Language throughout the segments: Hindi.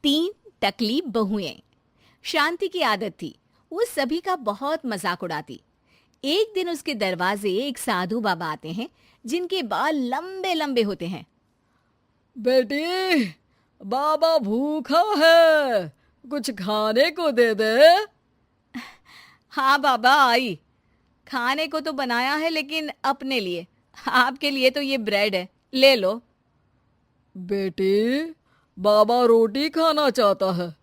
तीन टकली बहुएं। शांति की आदत थी, वो सभी का बहुत मजाक उड़ाती। एक दिन उसके दरवाजे एक साधु बाबा आते हैं, जिनके बाल लंबे लंबे होते हैं। बेटी, बाबा भूखा है, कुछ खाने को दे दे। हाँ बाबा आई, खाने को तो बनाया है लेकिन अपने लिए, आपके लिए तो ये ब्रेड है, ले लो। बेटी, बाबा रोटी खाना चाहता है।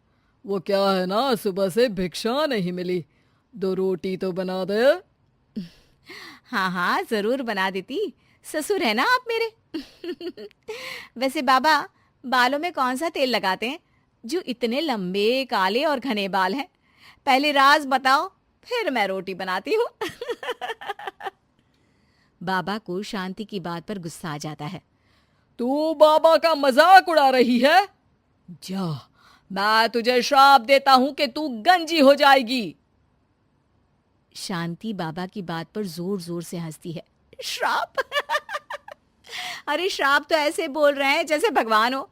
वो क्या है ना, सुबह से भिक्षा नहीं मिली, 2 रोटी तो बना दे। हाँ हाँ जरूर बना देती, ससुर है ना आप मेरे। वैसे बाबा, बालों में कौन सा तेल लगाते हैं जो इतने लंबे काले और घने बाल हैं? पहले राज बताओ, फिर मैं रोटी बनाती हूँ। बाबा को शांति की बात पर गुस्सा आ जाता है। तू बाबा का मजाक उड़ा रही है? जा, मैं तुझे श्राप देता हूं कि तू गंजी हो जाएगी। शांति बाबा की बात पर जोर जोर से हंसती है। श्राप? अरे श्राप तो ऐसे बोल रहे हैं जैसे भगवान हो।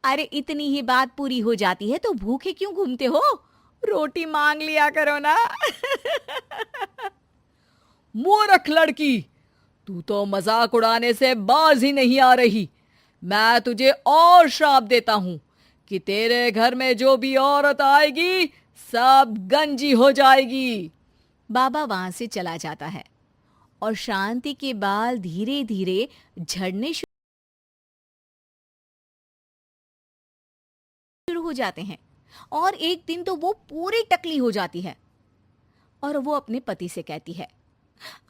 अरे इतनी ही बात पूरी हो जाती है तो भूखे क्यों घूमते हो? रोटी मांग लिया करो ना। मूर्ख लड़की, तू तो मजाक उड़ाने से बाज ही नहीं आ रही। मैं तुझे और श्राप देता हूं कि तेरे घर में जो भी औरत आएगी सब गंजी हो जाएगी। बाबा वहां से चला जाता है और शांति के बाल धीरे धीरे झड़ने शुरू हो जाते हैं और एक दिन तो वो पूरी टकली हो जाती है और वो अपने पति से कहती है,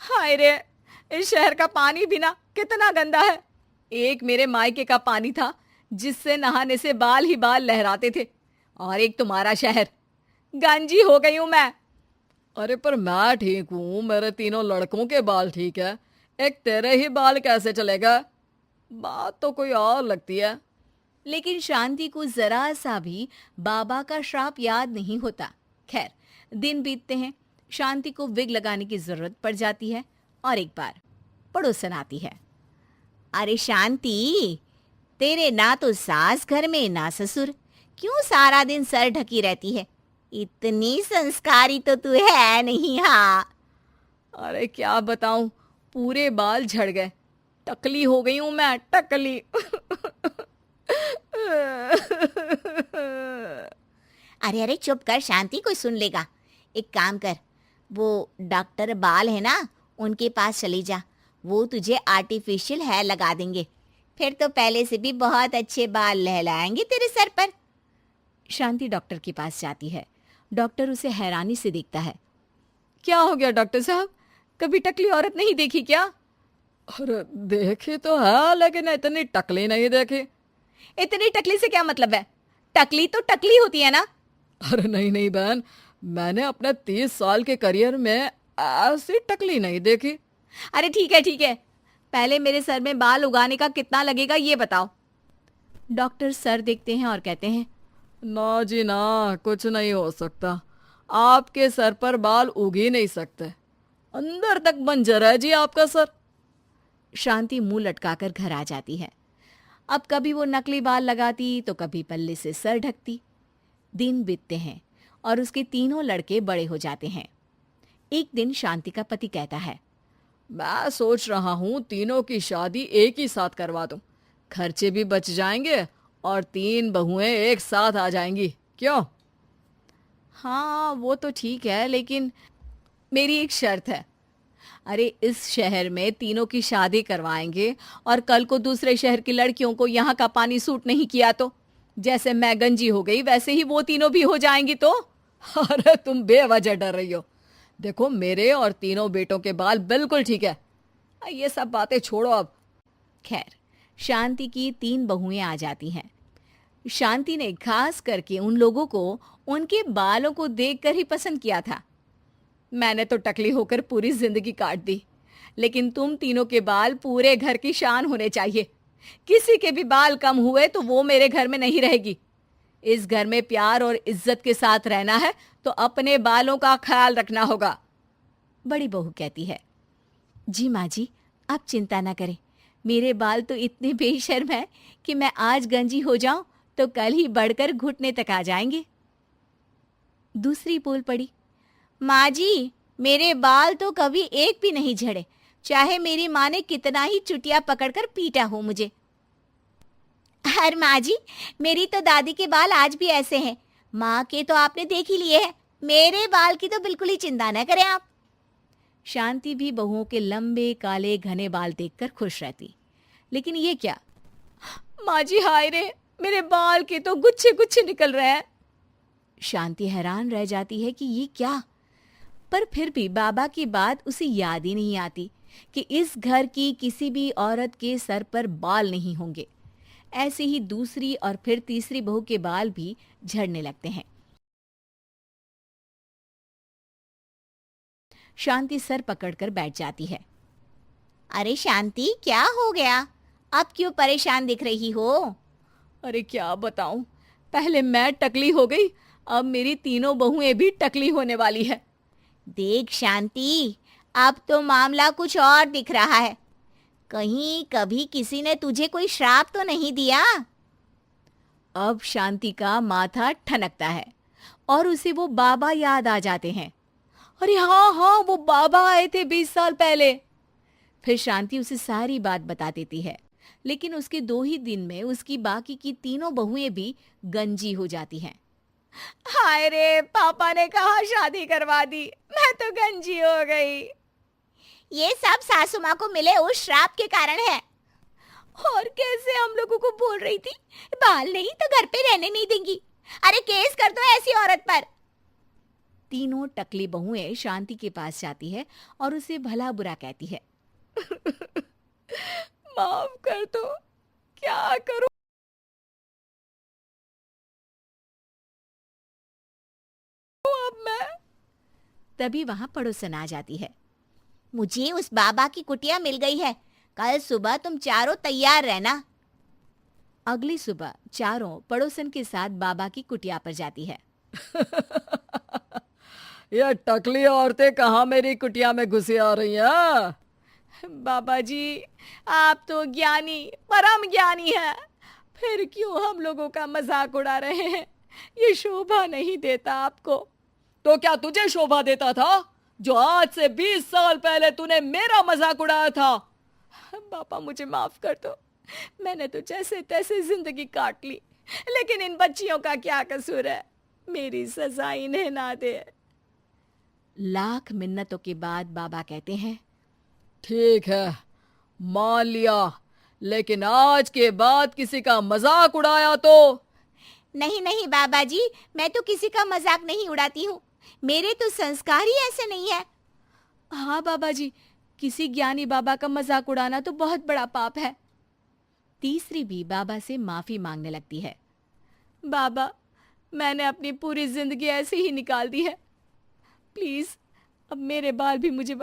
हाय रे, इस शहर का पानी भी ना कितना गंदा है। एक मेरे मायके का पानी था जिससे नहाने से बाल ही बाल लहराते थे, और एक तुम्हारा शहर। गंजी हो गई हूं मैं। अरे पर मैं ठीक हूं, मेरे तीनों लड़कों के बाल ठीक है, एक तेरे ही बाल कैसे चलेगा? बात तो कोई और लगती है। लेकिन शांति को जरा सा भी बाबा का श्राप याद नहीं होता। खैर, दिन बीतते हैं, शांति को विग लगाने की जरूरत पड़ जाती है और एक बार पड़ोसन आती है। अरे शांति, तेरे ना तो सास घर में ना ससुर, क्यों सारा दिन सर ढकी रहती है? इतनी संस्कारी तो तू है नहीं। हाँ, अरे क्या बताऊं, पूरे बाल झड़ गए, टकली हो गई हूं मैं, टकली। अरे अरे चुप कर शांति, कोई सुन लेगा। एक काम कर, वो डॉक्टर बाल है ना, उनके पास चली जा, वो तुझे आर्टिफिशियल हेयर लगा देंगे, फिर तो पहले से भी बहुत अच्छे बाल लहलाएंगे तेरे सर पर। शांति डॉक्टर के पास जाती है। डॉक्टर उसे हैरानी से देखता है। क्या हो गया डॉक्टर साहब, कभी टकली औरत नहीं देखी क्या? अरे देखी तो है, लेकिन इतनी टकली नहीं देखी। इतनी टकली से क्या मतलब है? टकली तो टकली होती है ना। अरे नहीं नहीं बहन, मैंने अपने 30 साल के करियर में ऐसी टकली नहीं देखी। अरे ठीक है, पहले मेरे सर में बाल उगाने का कितना लगेगा ये बताओ। डॉक्टर सर देखते हैं और कहते हैं, ना जी ना, कुछ नहीं हो सकता, आपके सर पर बाल उग ही नहीं सकते, अंदर तक बंजर है जी आपका सर। शांति मुंह लटकाकर घर आ जाती है। अब कभी वो नकली बाल लगाती तो कभी पल्ले से सर ढकती। दिन बीतते हैं और उसके तीनों लड़के बड़े हो जाते हैं। एक दिन शांति का पति कहता है, मैं सोच रहा हूँ तीनों की शादी एक ही साथ करवा दूं, खर्चे भी बच जाएंगे और 3 बहुएं एक साथ आ जाएंगी, क्यों? हाँ वो तो ठीक है, लेकिन मेरी एक शर्त है। अरे इस शहर में तीनों की शादी करवाएंगे और कल को दूसरे शहर की लड़कियों को यहाँ का पानी सूट नहीं किया तो, जैसे मैं गंजी हो गई वैसे ही वो तीनों भी हो जाएंगी तो। अरे तुम बेवजह डर रही हो, देखो मेरे और तीनों बेटों के बाल बिल्कुल ठीक है, ये सब बातें छोड़ो अब। खैर, शांति की 3 बहुएं आ जाती हैं। शांति ने खास करके उन लोगों को उनके बालों को देखकर ही पसंद किया था। मैंने तो टकली होकर पूरी जिंदगी काट दी, लेकिन तुम तीनों के बाल पूरे घर की शान होने चाहिए। किसी के भी बाल कम हुए तो वो मेरे घर में नहीं रहेगी। इस घर में प्यार और इज्जत के साथ रहना है तो अपने बालों का ख्याल रखना होगा। बड़ी बहू कहती है, जी माँ जी, आप चिंता ना करें, मेरे बाल तो इतने बेशर्म हैं कि मैं आज गंजी हो जाऊं तो कल ही बढ़कर घुटने तक आ जाएंगे। दूसरी बोल पड़ी, माँ जी, मेरे बाल तो कभी एक भी नहीं झड़े, चाहे मेरी माँ ने कितना ही चुटिया पकड़कर पीटा हो मुझे। अरे माँ जी, मेरी तो दादी के बाल आज भी ऐसे हैं। माँ के तो आपने देख ही लिए हैं, मेरे बाल की तो बिल्कुल ही चिंता न करें आप। शांति भी बहुओं के लंबे काले घने बाल देखकर खुश रहती, लेकिन ये क्या, माँ जी हाय रे, मेरे बाल के तो गुच्छे गुच्छे निकल रहे हैं। शांति हैरान रह जाती है कि ये क्या, पर फिर भी बाबा की बात उसे याद ही नहीं आती कि इस घर की किसी भी औरत के सर पर बाल नहीं होंगे। ऐसे ही दूसरी और फिर तीसरी बहू के बाल भी झड़ने लगते हैं। शांति सर पकड़कर बैठ जाती है। अरे शांति, क्या हो गया? अब क्यों परेशान दिख रही हो? अरे क्या बताऊं, पहले मैं टकली हो गई, अब मेरी तीनों बहुएं भी टकली होने वाली है। देख शांति, अब तो मामला कुछ और दिख रहा है। कहीं कभी किसी ने तुझे कोई श्राप तो नहीं दिया? अब शांति का माथा ठनकता है और उसे वो बाबा याद आ जाते हैं। अरे हाँ हाँ, वो बाबा आए थे 20 साल पहले। फिर शांति उसे सारी बात बता देती है, लेकिन उसके 2 ही दिन में उसकी बाकी की तीनों बहुएं भी गंजी हो जाती हैं। हाय रे, पापा ने कहा शादी करवा दी, मैं तो गंजी हो गई। ये सब सासू माँ को मिले उस श्राप के कारण है। और कैसे हम लोगों को बोल रही थी बाल नहीं तो घर पे रहने नहीं देंगी। अरे केस कर दो ऐसी औरत पर। तीनों टकली बहुएं शांति के पास जाती है और उसे भला बुरा कहती है। माफ कर दो, क्या करूं अब मैं। तभी वहां पड़ोसन आ जाती है। मुझे उस बाबा की कुटिया मिल गई है, कल सुबह तुम चारों तैयार रहना। अगली सुबह चारों पड़ोसन के साथ बाबा की कुटिया पर जाती है। ये टकली औरतें कहाँ मेरी कुटिया में घुसी आ रही हैं? बाबा जी, आप तो ज्ञानी, परम ज्ञानी हैं, फिर क्यों हम लोगों का मजाक उड़ा रहे हैं? ये शोभा नहीं देता आपको। तो क्या तुझे शोभा देता था जो आज से 20 साल पहले तूने मेरा मजाक उड़ाया था? पापा मुझे माफ कर दो, मैंने तो जैसे तैसे जिंदगी काट ली, लेकिन इन बच्चियों का क्या कसूर है? मेरी सजा इन्हें ना दे। लाख मिन्नतों के बाद बाबा कहते हैं, ठीक है, मान लिया, लेकिन आज के बाद किसी का मजाक उड़ाया तो। नहीं नहीं बाबा जी, मैं तो किसी का मजाक नहीं उड़ाती हूँ, मेरे तो संस्कार ही ऐसे नहीं है। हाँ बाबा जी, किसी ज्ञानी बाबा का मजाक उड़ाना तो बहुत बड़ा पाप है। तीसरी भी बाबा से माफी मांगने लगती है। बाबा, मैंने अपनी पूरी जिंदगी ऐसे ही निकाल दी है, प्लीज अब मेरे बाल भी मुझे